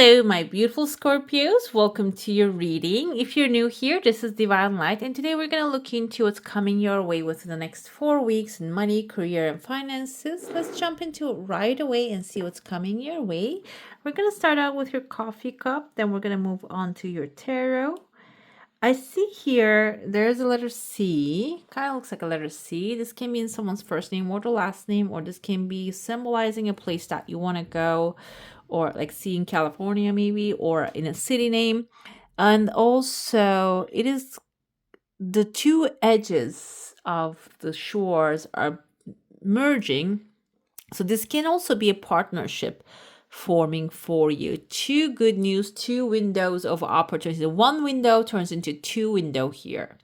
Hello, my beautiful Scorpios. Welcome to your reading. If you're new here, this is Divine Light, and today we're going to look into what's coming your way within the next 4 weeks in money, career, and finances. Let's jump into it right away and see what's coming your way. We're going to start out with your coffee cup, then we're going to move on to your tarot. I see here there's a letter C. Kind of looks like a letter C. This can be in someone's first name or the last name, or this can be symbolizing a place that you want to go, or like see in California maybe, or in a city name. And also, it is the two edges of the shores are merging. So this can also be a partnership forming for you. Two good news, two windows of opportunity. One window turns into two window here.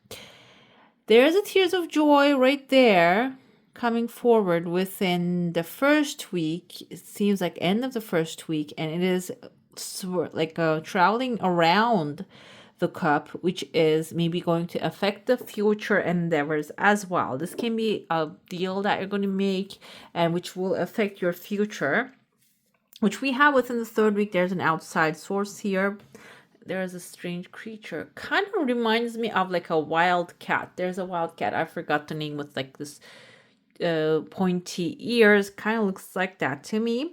There's a tears of joy right there coming forward within the first week. It seems like end of the first week, and it is like traveling around the cup, which is maybe going to affect the future endeavors as well. This can be a deal that you're going to make and which will affect your future, which we have within the third week. There's an outside source here. There is a strange creature. Kind of reminds me of like a wild cat. There's a wild cat. I forgot the name with like this pointy ears. Kind of looks like that to me.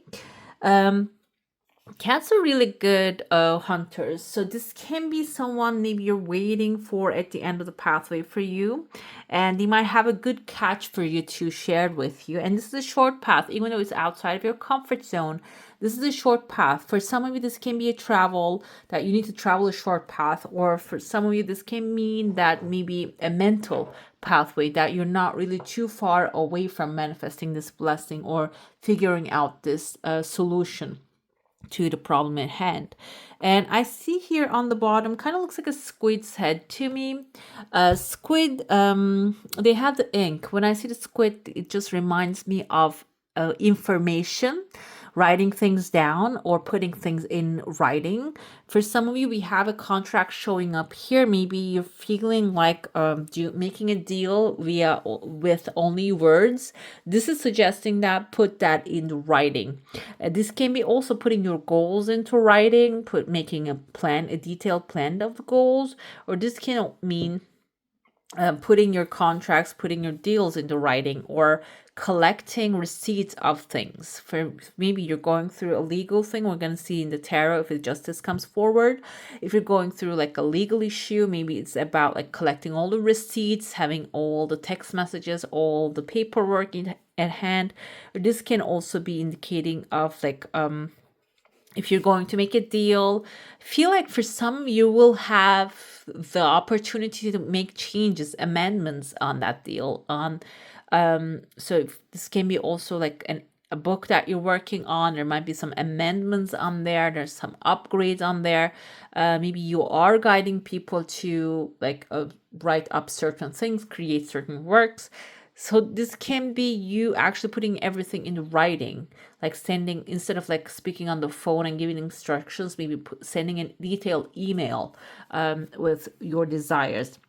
Cats are really good hunters. So this can be someone maybe you're waiting for at the end of the pathway for you. And they might have a good catch for you to share with you. And this is a short path, even though it's outside of your comfort zone. This is a short path. For some of you, this can be a travel that you need to travel a short path. Or for some of you, this can mean that maybe a mental pathway that you're not really too far away from manifesting this blessing or figuring out this solution to the problem at hand. And I see here on the bottom, kind of looks like a squid's head to me. Squid, they have the ink. When I see the squid, it just reminds me of information, writing things down or putting things in writing. For some of you, we have a contract showing up here. Maybe you're feeling like making a deal with only words. This is suggesting that put that in writing. This can be also putting your goals into writing, making a plan, a detailed plan of the goals, or this can mean putting your contracts, putting your deals into writing, or collecting receipts of things. For maybe you're going through a legal thing. We're going to see in the tarot if the justice comes forward. If you're going through like a legal issue, maybe it's about like collecting all the receipts, having all the text messages, all the paperwork at hand. This can also be indicating of like if you're going to make a deal. Feel like for some you will have the opportunity to make changes, amendments on that deal. So this can be also like a book that you're working on. There might be some amendments on there. There's some upgrades on there. Maybe you are guiding people to like write up certain things, create certain works. So this can be you actually putting everything in writing, like sending, instead of like speaking on the phone and giving instructions, maybe sending a detailed email with your desires.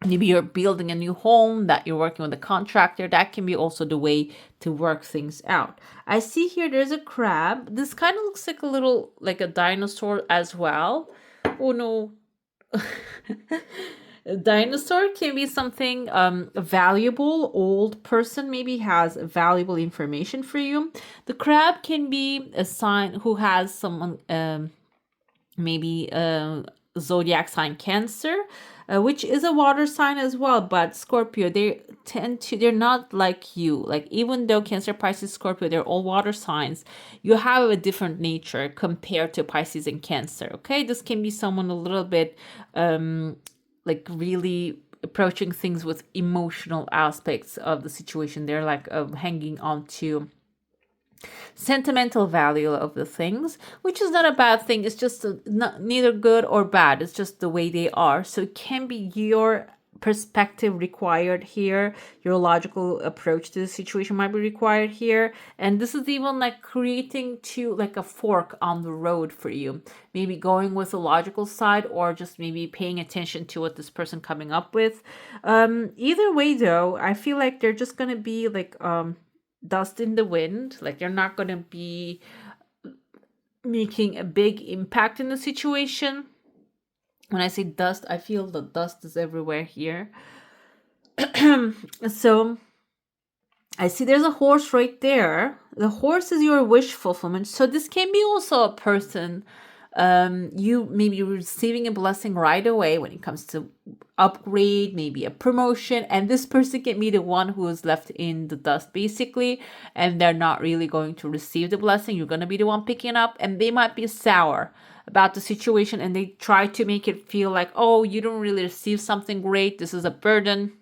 Maybe you're building a new home that you're working with a contractor. That can be also the way to work things out. I see here there's a crab. This kind of looks like a little, like a dinosaur as well. Oh no. A dinosaur can be something valuable. Old person maybe has valuable information for you. The crab can be a sign who has someone maybe zodiac sign Cancer, which is a water sign as well. But Scorpio, they're not like you. Like even though Cancer, Pisces, Scorpio, they're all water signs, you have a different nature compared to Pisces and Cancer. Okay, this can be someone a little bit like really approaching things with emotional aspects of the situation. They're like hanging on to sentimental value of the things, which is not a bad thing. It's just neither good or bad. It's just the way they are. So it can be your perspective required here. Your logical approach to the situation might be required here. And this is even like creating like a fork on the road for you. Maybe going with the logical side or just maybe paying attention to what this person coming up with. Either way though, I feel like they're just going to be like dust in the wind. Like you're not going to be making a big impact in the situation. When I say dust, I feel the dust is everywhere here. So I see there's a horse right there. The horse is your wish fulfillment. So this can be also a person, you maybe receiving a blessing right away when it comes to upgrade, maybe a promotion, and this person can be the one who is left in the dust basically, and they're not really going to receive the blessing. You're going to be the one picking it up, and they might be sour about the situation, and they try to make it feel like, oh, you don't really receive something great, this is a burden.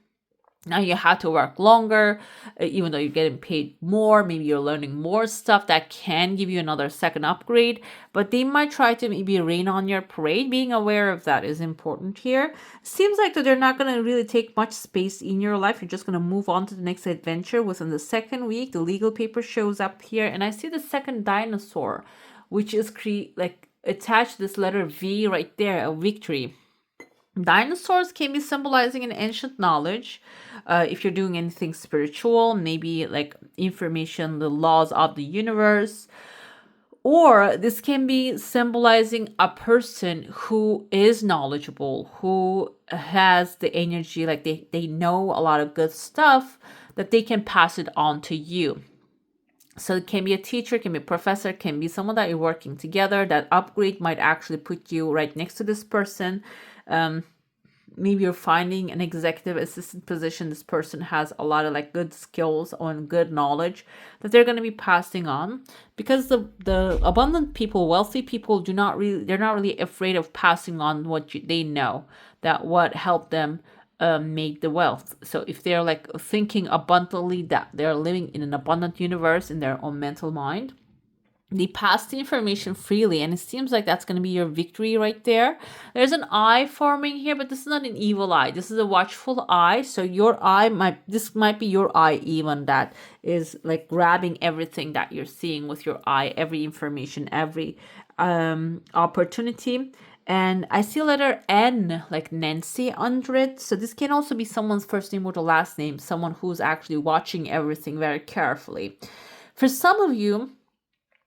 Now you have to work longer, even though you're getting paid more. Maybe you're learning more stuff that can give you another second upgrade, but they might try to maybe rain on your parade. Being aware of that is important here. Seems like that they're not going to really take much space in your life. You're just going to move on to the next adventure within the second week. The legal paper shows up here, and I see the second dinosaur, which is like attached to this letter V right there, a victory. Dinosaurs can be symbolizing an ancient knowledge. If you're doing anything spiritual, maybe like information, the laws of the universe. Or this can be symbolizing a person who is knowledgeable, who has the energy, like they know a lot of good stuff that they can pass it on to you. So it can be a teacher, can be a professor, can be someone that you're working together. That upgrade might actually put you right next to this person. Maybe you're finding an executive assistant position. This person has a lot of like good skills and good knowledge that they're going to be passing on, because the abundant people, wealthy people, they're not really afraid of passing on what they know, that what helped them make the wealth. So if they're like thinking abundantly, that they're living in an abundant universe in their own mental mind, they pass the information freely, and it seems like that's going to be your victory right there. There's an eye forming here, but this is not an evil eye. This is a watchful eye. So this might be your eye even, that is like grabbing everything that you're seeing with your eye, every information, every opportunity. And I see letter N, like Nancy, under it. So this can also be someone's first name or the last name, someone who's actually watching everything very carefully. For some of you,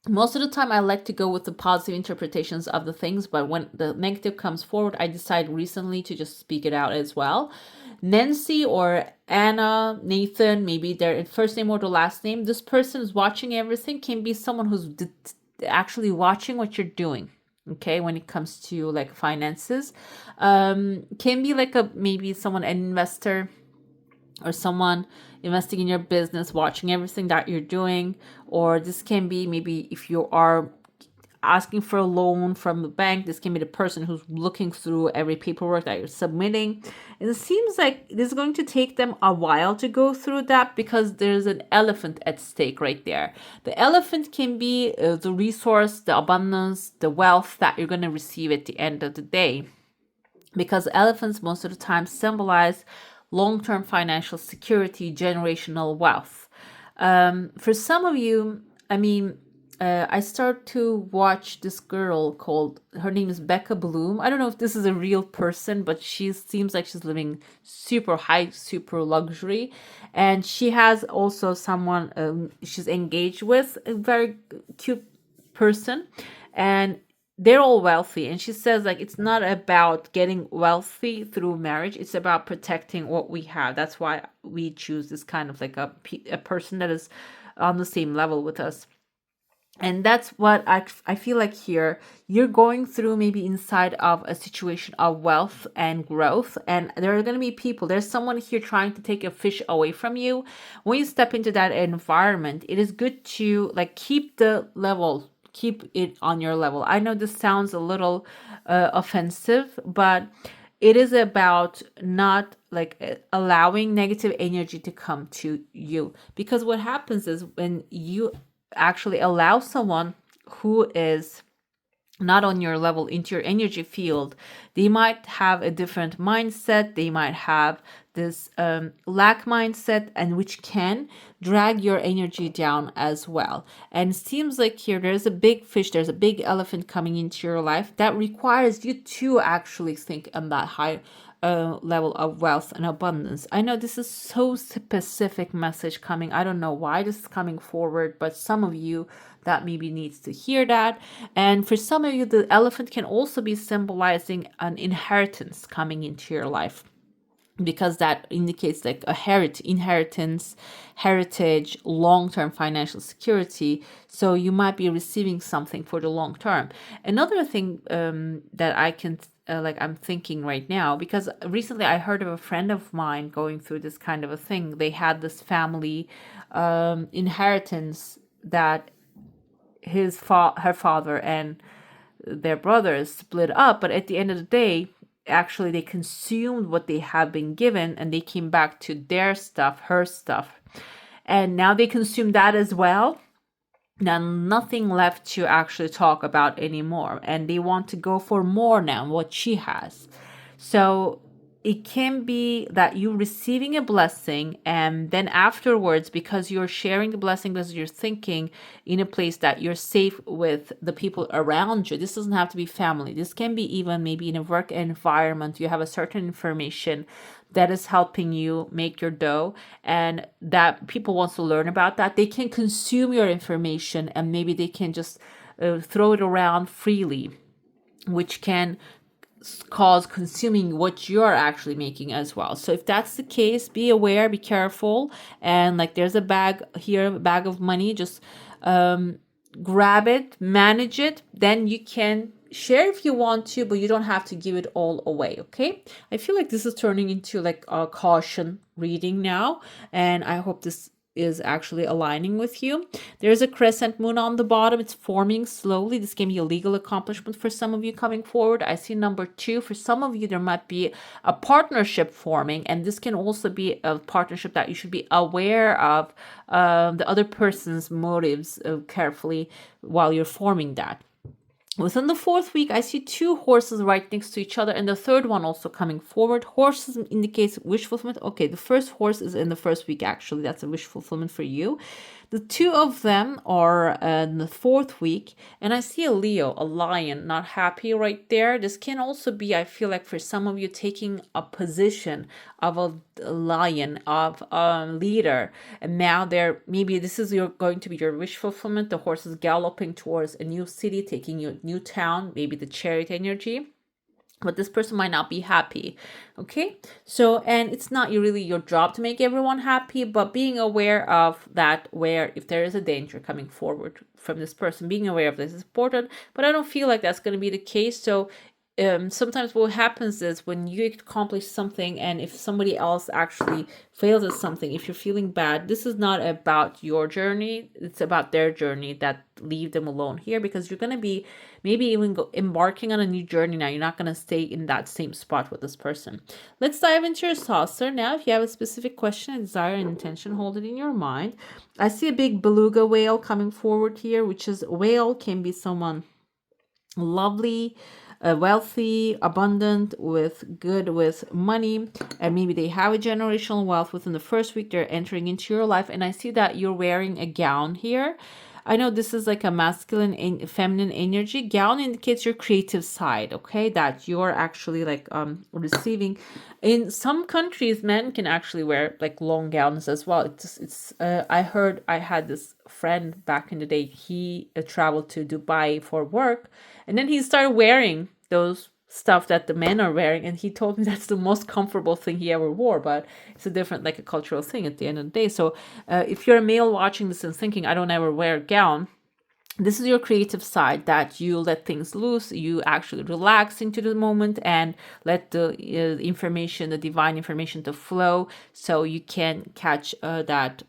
most of the time I like to go with the positive interpretations of the things, but when the negative comes forward, I decide recently to just speak it out as well. Nancy or Anna, Nathan, maybe their first name or the last name. This person is watching everything, can be someone who's actually watching what you're doing. Okay, when it comes to like finances, can be like maybe someone, an investor, or someone investing in your business, watching everything that you're doing. Or this can be maybe if you are asking for a loan from the bank, this can be the person who's looking through every paperwork that you're submitting. And it seems like it is going to take them a while to go through that, because there's an elephant at stake right there. The elephant can be the resource, the abundance, the wealth that you're going to receive at the end of the day, because elephants most of the time symbolize long-term financial security, generational wealth. For some of you, I start to watch this girl her name is Becca Bloom. I don't know if this is a real person, but she seems like she's living super high, super luxury. And she has also someone she's engaged with, a very cute person. And they're all wealthy, and she says like it's not about getting wealthy through marriage, it's about protecting what we have. That's why we choose this kind of like a person that is on the same level with us. And that's what I feel like here. You're going through maybe inside of a situation of wealth and growth, and there are going to be people, there's someone here trying to take a fish away from you. When you step into that environment, it is good to like keep the level, keep it on your level. I know this sounds a little offensive, but it is about not like allowing negative energy to come to you. Because what happens is when you actually allow someone who is not on your level into your energy field, they might have a different mindset, they might have this lack mindset, and which can drag your energy down as well. And it seems like here there's a big fish, there's a big elephant coming into your life that requires you to actually think on that high level of wealth and abundance. I know this is so specific message coming. I don't know why this is coming forward, but some of you that maybe needs to hear that. And for some of you, the elephant can also be symbolizing an inheritance coming into your life, because that indicates like a inheritance, heritage, long-term financial security. So you might be receiving something for the long term. Another thing that I can I'm thinking right now, because recently I heard of a friend of mine going through this kind of a thing. They had this family inheritance that her father and their brothers split up, but at the end of the day, actually they consumed what they have been given and they came back to their stuff, her stuff, and now they consume that as well. Now nothing left to actually talk about anymore, and they want to go for more now, what she has. So it can be that you receiving a blessing, and then afterwards, because you're sharing the blessing, because you're thinking in a place that you're safe with the people around you. This doesn't have to be family. This can be even maybe in a work environment. You have a certain information that is helping you make your dough, and that people want to learn about that. They can consume your information, and maybe they can just throw it around freely, which can cause consuming what you're actually making as well. So if that's the case, be aware, be careful. And like there's a bag here, a bag of money, just grab it, manage it, then you can share if you want to, but you don't have to give it all away. Okay, I feel like this is turning into like a caution reading now, and I hope this is actually aligning with you. There's a crescent moon on the bottom. It's forming slowly. This can be a legal accomplishment for some of you coming forward. I see number 2. For some of you, there might be a partnership forming, and this can also be a partnership that you should be aware of the other person's motives carefully while you're forming that. Within the 4th week, I see 2 horses right next to each other, and the 3rd one also coming forward. Horses indicates wish fulfillment. Okay, the first horse is in the 1st week, actually. That's a wish fulfillment for you. The 2 of them are in the 4th week, and I see a Leo, a lion, not happy right there. This can also be, I feel like for some of you, taking a position of a lion, of a leader, and now maybe this is going to be your wish fulfillment. The horse is galloping towards a new city, taking you a new town, maybe the chariot energy. But this person might not be happy. Okay, so, and it's not really your job to make everyone happy, but being aware of that, where if there is a danger coming forward from this person, being aware of this is important. But I don't feel like that's going to be the case. So sometimes what happens is when you accomplish something, and if somebody else actually fails at something, if you're feeling bad, this is not about your journey, it's about their journey. That leave them alone here, because you're going to be maybe even embarking on a new journey now. You're not going to stay in that same spot with this person. Let's dive into your saucer now. If you have a specific question, a desire, and intention, hold it in your mind. I see a big beluga whale coming forward here, which is, whale can be someone lovely, wealthy, abundant, with money, and maybe they have a generational wealth. Within the 1st week, they're entering into your life, and I see that you're wearing a gown here. I know this is like a masculine and feminine energy. Gown indicates your creative side, okay? That you're actually like receiving. In some countries, men can actually wear like long gowns as well. I heard, I had this friend back in the day. He traveled to Dubai for work, and then he started wearing those stuff that the men are wearing, and he told me that's the most comfortable thing he ever wore. But it's a different, like a cultural thing at the end of the day. So if you're a male watching this and thinking, I don't ever wear a gown, this is your creative side, that you let things loose, you actually relax into the moment and let the information, the divine information, to flow, so you can catch that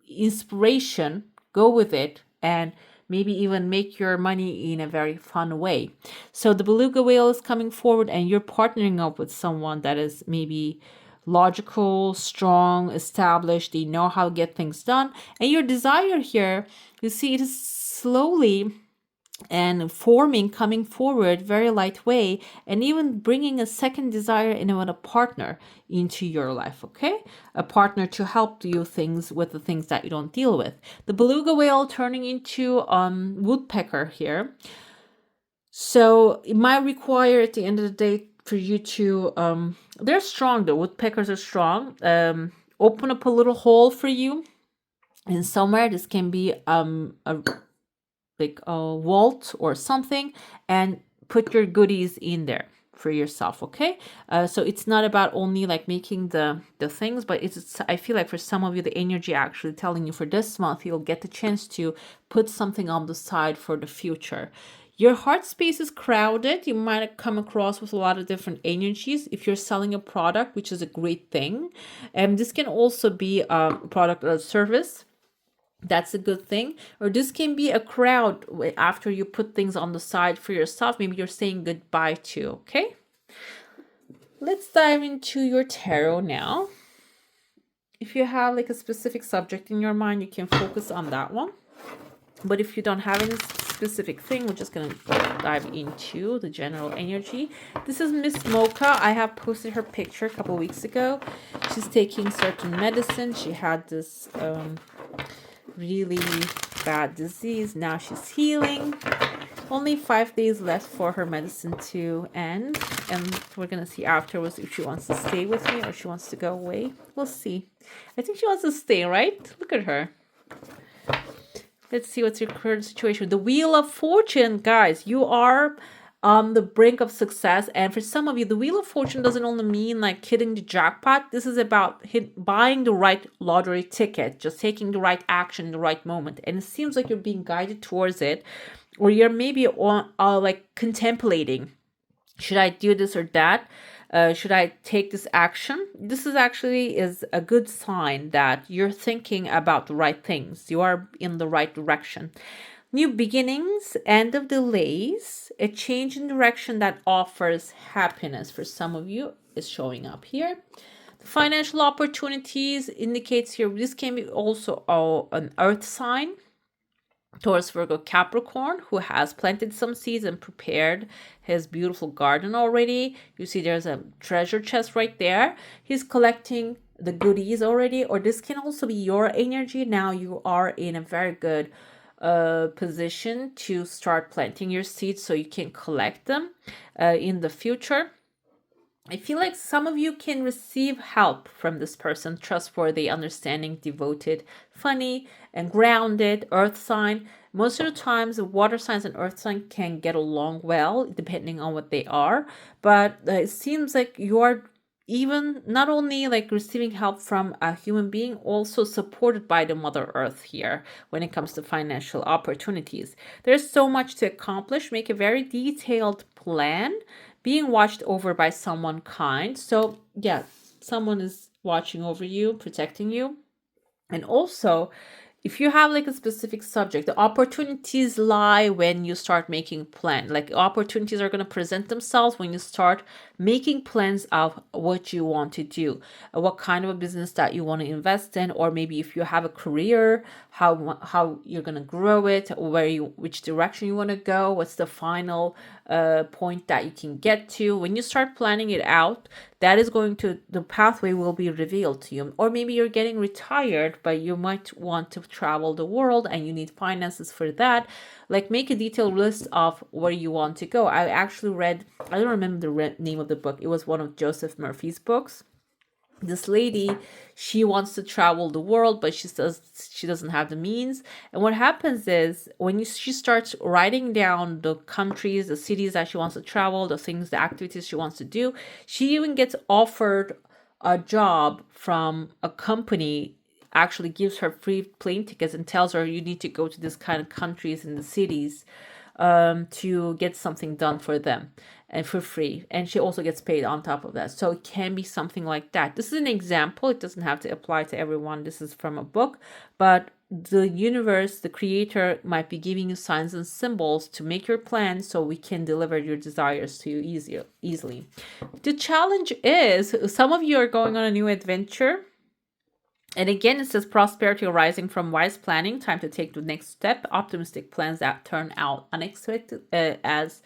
inspiration, go with it, and maybe even make your money in a very fun way. So the beluga whale is coming forward, and you're partnering up with someone that is maybe logical, strong, established. They know how to get things done. And your desire here, you see, it is slowly and forming, coming forward, very light way, and even bringing a second desire in a partner into your life. Okay, a partner to help you things with the things that you don't deal with. The beluga whale turning into woodpecker here. So it might require at the end of the day for you to they're strong. The woodpeckers are strong. Open up a little hole for you in somewhere. This can be a like a vault or something, and put your goodies in there for yourself. Okay, so it's not about only like making the things, but it's I feel like for some of you the energy actually telling you for this month you'll get the chance to put something on the side for the future. Your heart space is crowded. You might come across with a lot of different energies if you're selling a product, which is a great thing. And this can also be a product or a service. That's a good thing. Or this can be a crowd after you put things on the side for yourself. Maybe you're saying goodbye to, okay? Let's dive into your tarot now. If you have like a specific subject in your mind, you can focus on that one. But if you don't have any specific thing, we're just going to dive into the general energy. This is Miss Mocha. I have posted her picture a couple weeks ago. She's taking certain medicine. She had this really bad disease. Now she's healing. Only 5 days left for her medicine to end. And we're going to see afterwards if she wants to stay with me or she wants to go away. We'll see. I think she wants to stay, right? Look at her. Let's see what's your current situation. The Wheel of Fortune, guys. You are on the brink of success. And for some of you, the Wheel of Fortune doesn't only mean like hitting the jackpot. This is about buying the right lottery ticket, just taking the right action in the right moment. And it seems like you're being guided towards it. Or you're maybe on, like contemplating. Should I do this or that? Should I take this action? This is actually a good sign that you're thinking about the right things. You are in the right direction. New beginnings, end of delays, a change in direction that offers happiness for some of you is showing up here. The financial opportunities indicates here, this can be also an earth sign. Taurus, Virgo, Capricorn, who has planted some seeds and prepared his beautiful garden already. You see there's a treasure chest right there. He's collecting the goodies already, or this can also be your energy. Now you are in a very good position to start planting your seeds so you can collect them in the future. I feel like some of you can receive help from this person, trustworthy, understanding, devoted, funny, and grounded, earth sign. Most of the times, water signs and earth sign can get along well, depending on what they are. But it seems like you are even not only like receiving help from a human being, also supported by the Mother Earth here when it comes to financial opportunities. There's so much to accomplish. Make a very detailed plan. Being watched over by someone kind. So yeah, someone is watching over you, protecting you. And also, if you have like a specific subject, the opportunities lie when you start making plans. Like opportunities are going to present themselves when you start making plans of what you want to do, what kind of a business that you want to invest in, or maybe if you have a career, how you're going to grow it, which direction you want to go, what's the final point that you can get to. When you start planning it out, that is the pathway will be revealed to you. Or maybe you're getting retired, but you might want to travel the world and you need finances for that. Like make a detailed list of where you want to go. I actually read, I don't remember the name of the book. It was one of Joseph Murphy's books. This lady, she wants to travel the world, but she doesn't have the means. And what happens is when she starts writing down the countries, the cities that she wants to travel, the things, the activities she wants to do, she even gets offered a job from a company, actually gives her free plane tickets and tells her you need to go to this kind of countries and the cities to get something done for them and for free. And she also gets paid on top of that. So it can be something like that. This is an example. It doesn't have to apply to everyone. This is from a book, but the universe, the creator might be giving you signs and symbols to make your plan so we can deliver your desires to you easily. The challenge is some of you are going on a new adventure. And again, it says prosperity arising from wise planning, time to take the next step, optimistic plans that turn out unexpected as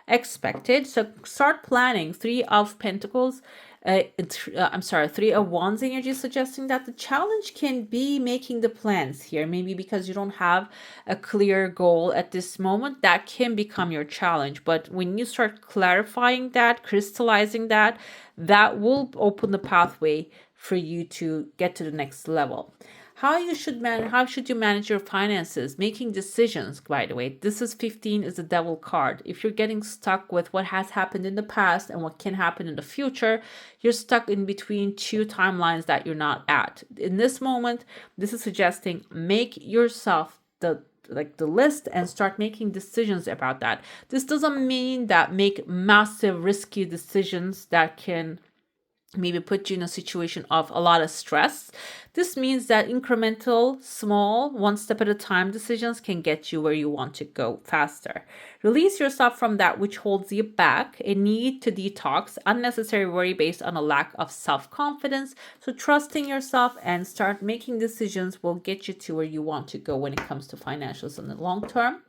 expected. So start planning. 3 of Pentacles. I'm sorry, Three of Wands energy, suggesting that the challenge can be making the plans here. Maybe because you don't have a clear goal at this moment, that can become your challenge. But when you start clarifying that, crystallizing that, that will open the pathway for you to get to the next level. How should you manage your finances? Making decisions, by the way. This is 15 is the devil card. If you're getting stuck with what has happened in the past and what can happen in the future, you're stuck in between two timelines that you're not at. In this moment, this is suggesting make yourself the list and start making decisions about that. This doesn't mean that make massive risky decisions that can maybe put you in a situation of a lot of stress. This means that incremental, small, one step at a time decisions can get you where you want to go faster. Release yourself from that which holds you back, a need to detox, unnecessary worry based on a lack of self-confidence. So trusting yourself and start making decisions will get you to where you want to go when it comes to financials in the long term.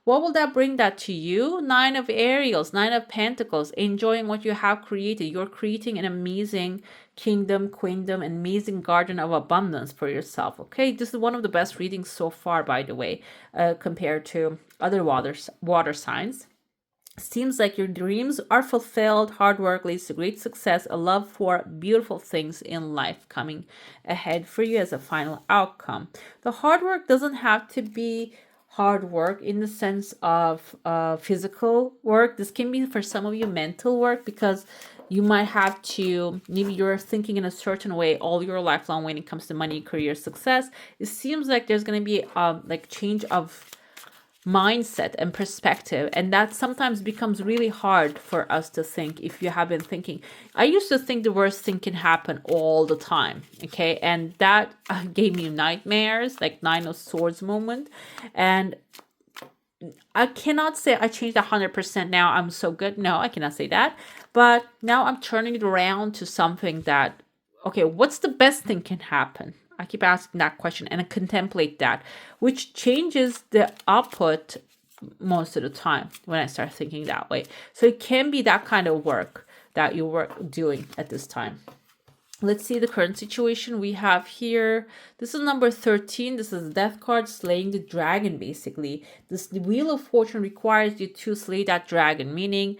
What will that bring that to you? Nine of Ariels, Nine of Pentacles, enjoying what you have created. You're creating an amazing kingdom, queendom, an amazing garden of abundance for yourself. Okay, this is one of the best readings so far, by the way, compared to other water signs. Seems like your dreams are fulfilled, hard work leads to great success, a love for beautiful things in life coming ahead for you as a final outcome. The hard work doesn't have to be hard work in the sense of physical work. This can be for some of you mental work, because you might have to, maybe you're thinking in a certain way all your life long when it comes to money, career, success. It seems like there's going to be like change of mindset and perspective, and that sometimes becomes really hard for us to think. If you have been thinking, I used to think the worst thing can happen all the time, okay, and that gave me nightmares, like Nine of Swords moment. And I cannot say I changed 100% now, I'm so good. No, I cannot say that. But now I'm turning it around to something that, okay, what's the best thing can happen? I keep asking that question and I contemplate that, which changes the output most of the time when I start thinking that way. So it can be that kind of work that you were doing at this time. Let's see the current situation we have here. This is number 13. This is the death card, slaying the dragon, basically. The Wheel of Fortune requires you to slay that dragon, meaning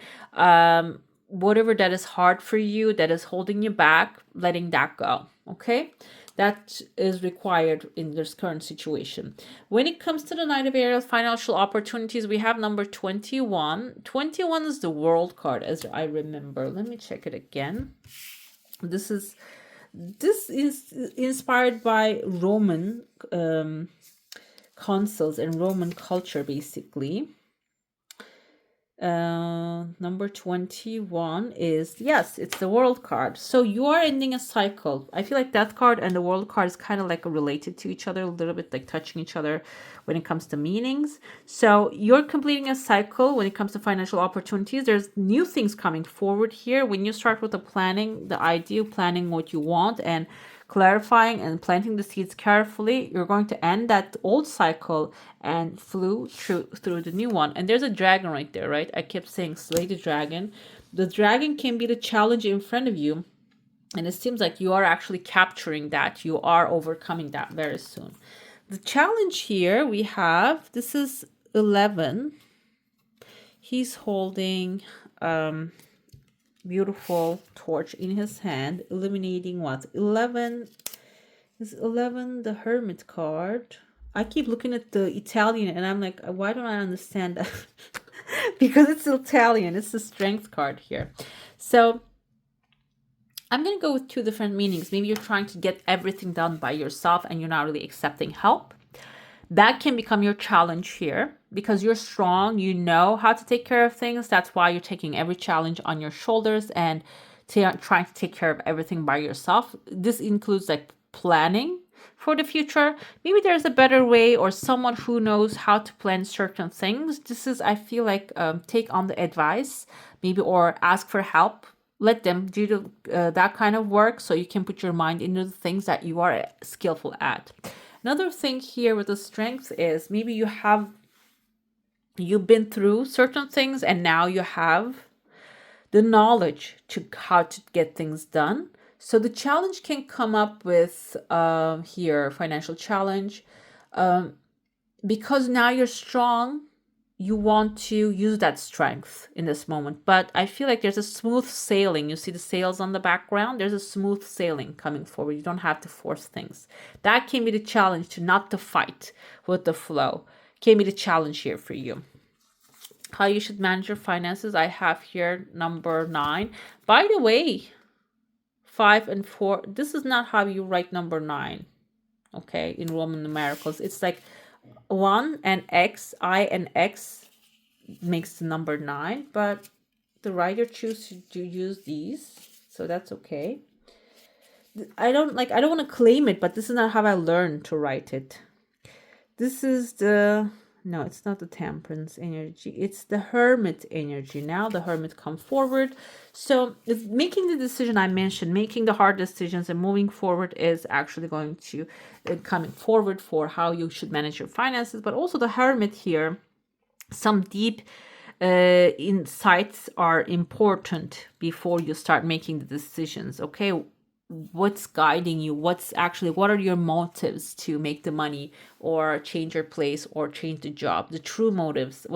whatever that is hard for you, that is holding you back, letting that go, okay? That is required in this current situation. When it comes to the Knight of Ariel financial opportunities, we have number 21. 21 is the World card, as I remember. Let me check it again. This is inspired by Roman consuls and Roman culture, basically. Number 21 is, yes, it's the World card. So you are ending a cycle. I feel like that card and the World card is kind of like related to each other, a little bit like touching each other when it comes to meanings. So you're completing a cycle when it comes to financial opportunities. There's new things coming forward here. When you start with the planning, the idea, planning what you want and clarifying and planting the seeds carefully, you're going to end that old cycle and flew through the new one. And there's a dragon right there, right? I kept saying slay the dragon. The dragon can be the challenge in front of you, and it seems like you are actually capturing that. You are overcoming that very soon. The challenge here we have, this is 11. He's holding beautiful torch in his hand, illuminating what? 11 is 11 the Hermit card. I keep looking at the Italian and I'm like, why don't I understand that? Because it's Italian. It's the Strength card here. So I'm going to go with two different meanings. Maybe you're trying to get everything done by yourself and you're not really accepting help. That can become your challenge here because you're strong. You know how to take care of things. That's why you're taking every challenge on your shoulders and trying to take care of everything by yourself. This includes like planning for the future. Maybe there's a better way or someone who knows how to plan certain things. This is, I feel like, take on the advice maybe or ask for help. Let them do that kind of work so you can put your mind into the things that you are skillful at. Another thing here with the Strength is maybe you've been through certain things and now you have the knowledge to how to get things done. So the challenge can come up with here, financial challenge, because now you're strong. You want to use that strength in this moment. But I feel like there's a smooth sailing. You see the sails on the background? There's a smooth sailing coming forward. You don't have to force things. That can be the challenge, to not to fight with the flow. Can be the challenge here for you. How you should manage your finances. I have here number 9. By the way, 5 and 4, this is not how you write number 9. Okay, in Roman numericals. It's like 1 and X, I and X makes the number 9, but the writer chooses to use these, so that's okay. I don't want to claim it, but this is not how I learned to write it. This is no, it's not the Temperance energy, it's the Hermit energy. Now the Hermit come forward. So it's making the decision I mentioned, making the hard decisions and moving forward is actually going to coming forward for how you should manage your finances. But also the Hermit here, some deep insights are important before you start making the decisions. Okay, what's guiding you? What are your motives to make the money or change your place or change the job? The true motives.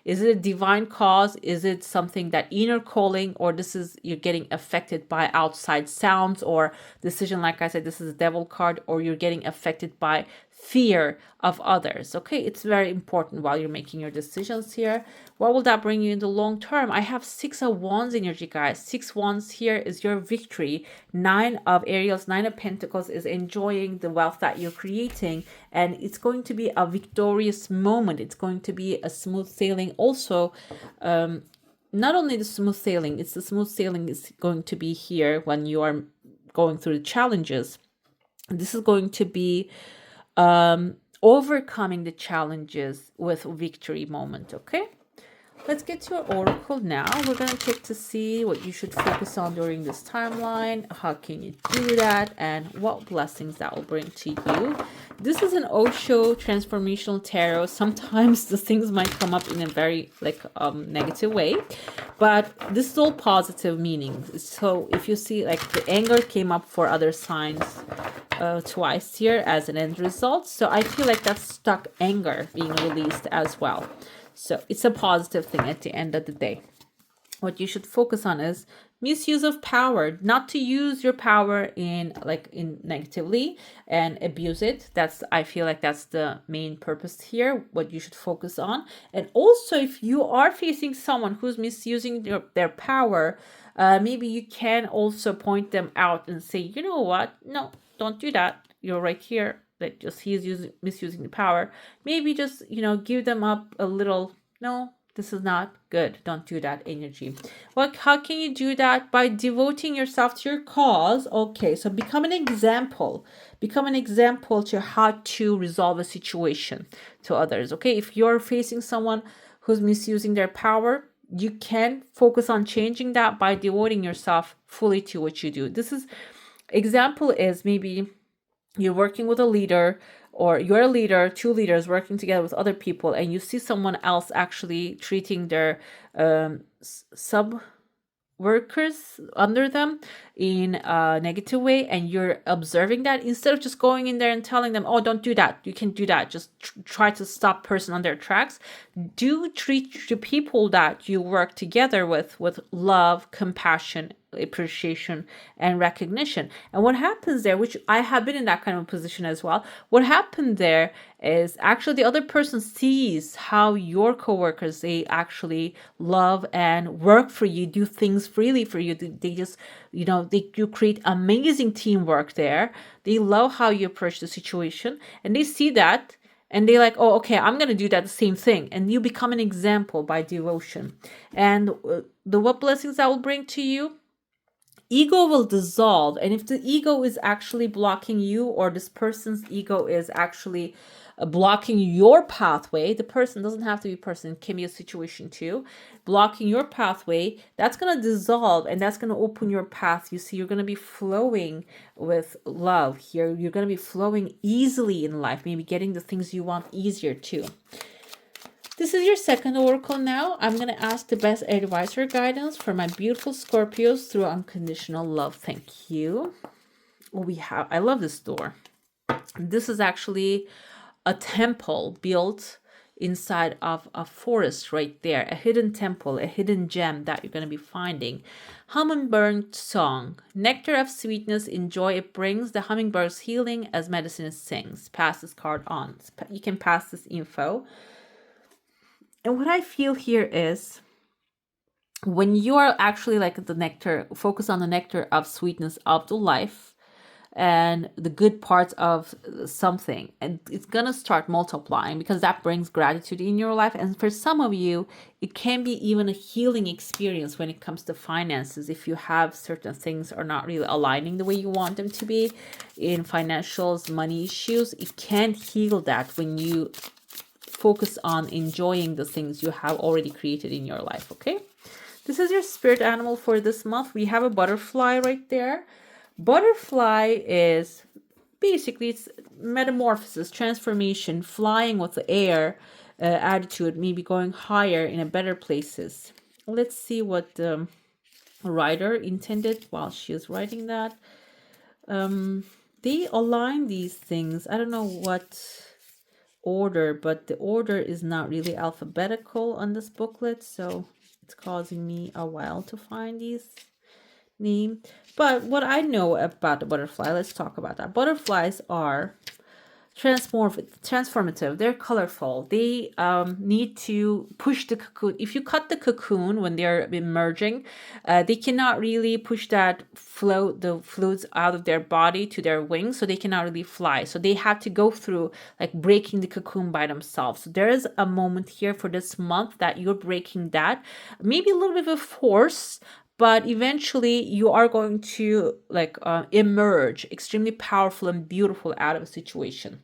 Is it a divine cause? Is it something that inner calling, or you're getting affected by outside sounds or decision? Like I said, this is a devil card, or you're getting affected by fear of others. Okay, it's very important while you're making your decisions here. What will that bring you in the long term? I have 6 of Wands energy, guys. 6 Wands here is your victory. 9 of Ariels, 9 of Pentacles is enjoying the wealth that you're creating, and it's going to be a victorious moment. It's going to be a smooth sailing also. Not only the smooth sailing, it's the smooth sailing is going to be here when you are going through the challenges. This is going to be overcoming the challenges with victory moment. Okay, let's get to your oracle now. We're going to check to see what you should focus on during this timeline. How can you do that, and what blessings that will bring to you. This is an Osho transformational tarot. Sometimes the things might come up in a very negative way, but this is all positive meanings. So if you see the anger came up for other signs twice here as an end result. So I feel like that's stuck anger being released as well. So it's a positive thing at the end of the day. What you should focus on is misuse of power, not to use your power in negatively and abuse it. I feel like that's the main purpose here, what you should focus on. And also, if you are facing someone who's misusing their power, maybe you can also point them out and say, you know what, no, don't do that. You're right here. That just he's misusing the power. Maybe just give them up a little. No, this is not good. Don't do that energy. How can you do that? By devoting yourself to your cause. Okay, so become an example. Become an example to how to resolve a situation to others. Okay, if you're facing someone who's misusing their power, you can focus on changing that by devoting yourself fully to what you do. Example is maybe you're working with a leader, or you're a leader, 2 leaders working together with other people, and you see someone else actually treating their sub workers under them in a negative way, and you're observing that. Instead of just going in there and telling them, oh, don't do that, you can do that, just try to stop person on their tracks. Do treat the people that you work together with love, compassion, appreciation, and recognition. And what happens there, which I have been in that kind of position as well, what happened there is actually the other person sees how your coworkers, they actually love and work for you, do things freely for you. They just, you create amazing teamwork there. They love how you approach the situation, and they see that, and they're like, oh, okay, I'm going to do that the same thing. And you become an example by devotion. And what blessings that will bring to you? Ego will dissolve. And if the ego is actually blocking you, or this person's ego is actually blocking your pathway, the person doesn't have to be a person, it can be a situation too, blocking your pathway, that's going to dissolve, and that's going to open your path. You see, you're going to be flowing with love here. You're going to be flowing easily in life, maybe getting the things you want easier too. This is your second oracle now. I'm going to ask the best advice or guidance for my beautiful Scorpios through unconditional love. Thank you. We have, I love this door. This is actually a temple built inside of a forest right there, a hidden temple, a hidden gem that you're going to be finding. Hummingbird song, nectar of sweetness in joy it brings, the hummingbird's healing as medicine it sings. Pass this card on. You can pass this info. And what I feel here is when you are actually like the nectar, focus on the nectar of sweetness of the life and the good parts of something, and it's gonna start multiplying because that brings gratitude in your life. And for some of you, it can be even a healing experience when it comes to finances. If you have certain things are not really aligning the way you want them to be in financials, money issues, it can heal that when you focus on enjoying the things you have already created in your life. Okay, this is your spirit animal for this month. We have a butterfly right there. Butterfly is basically, it's metamorphosis, transformation, flying with the air, attitude, maybe going higher in a better places. Let's see what the writer intended while she is writing that. They align these things. I don't know what order, but the order is not really alphabetical on this booklet, so it's causing me a while to find these names. But what I know about the butterfly, let's talk about that. Butterflies are transformative. They're colorful. They need to push the cocoon. If you cut the cocoon when they're emerging, they cannot really push that the fluids out of their body to their wings, so they cannot really fly. So they have to go through like breaking the cocoon by themselves. So there is a moment here for this month that you're breaking that, maybe a little bit of force, but eventually you are going to like emerge extremely powerful and beautiful out of a situation,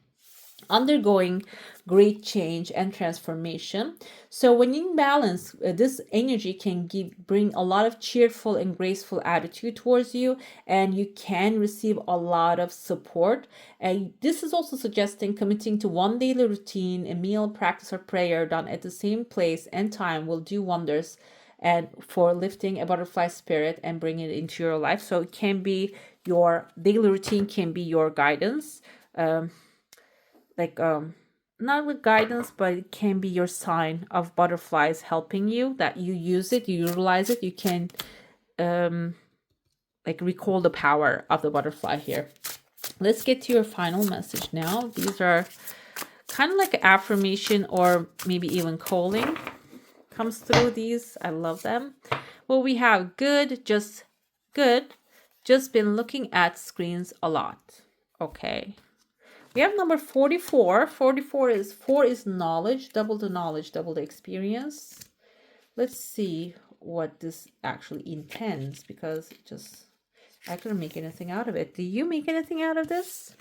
undergoing great change and transformation. So when in balance, this energy can bring a lot of cheerful and graceful attitude towards you, and you can receive a lot of support. And this is also suggesting committing to one daily routine, a meal, practice, or prayer done at the same place and time will do wonders and for lifting a butterfly spirit and bring it into your life. So it can be your daily routine, can be your guidance, not with guidance, but it can be your sign of butterflies helping you, that you use it, you utilize it, you can recall the power of the butterfly here. Let's get to your final message now. These are kind of like an affirmation or maybe even calling comes through these. I love them. Well, we have good, just been looking at screens a lot. Okay. We have number 44. 4 is knowledge, double the knowledge, double the experience. Let's see what this actually intends, because I couldn't make anything out of it. Do you make anything out of this?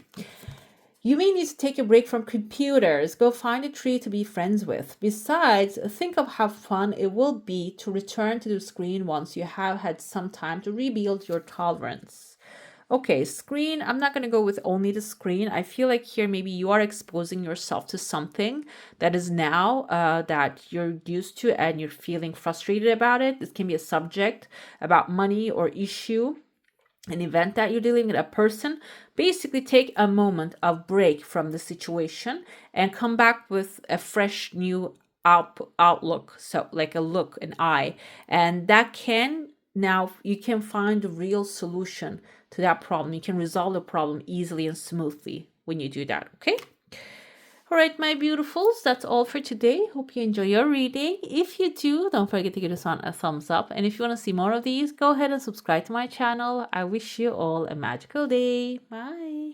You may need to take a break from computers. Go find a tree to be friends with. Besides, think of how fun it will be to return to the screen once you have had some time to rebuild your tolerance. Okay, screen. I'm not going to go with only the screen. I feel like here maybe you are exposing yourself to something that is now that you're used to and you're feeling frustrated about it. This can be a subject about money or issue, an event that you're dealing with, a person. Basically take a moment of break from the situation and come back with a fresh new outlook. So like a look, an eye, and that can, now you can find a real solution to that problem. You can resolve the problem easily and smoothly when you do that. Okay. All right, my beautifuls, that's all for today. Hope you enjoy your reading. If you do, don't forget to give this one a thumbs up. And if you want to see more of these, go ahead and subscribe to my channel. I wish you all a magical day. Bye.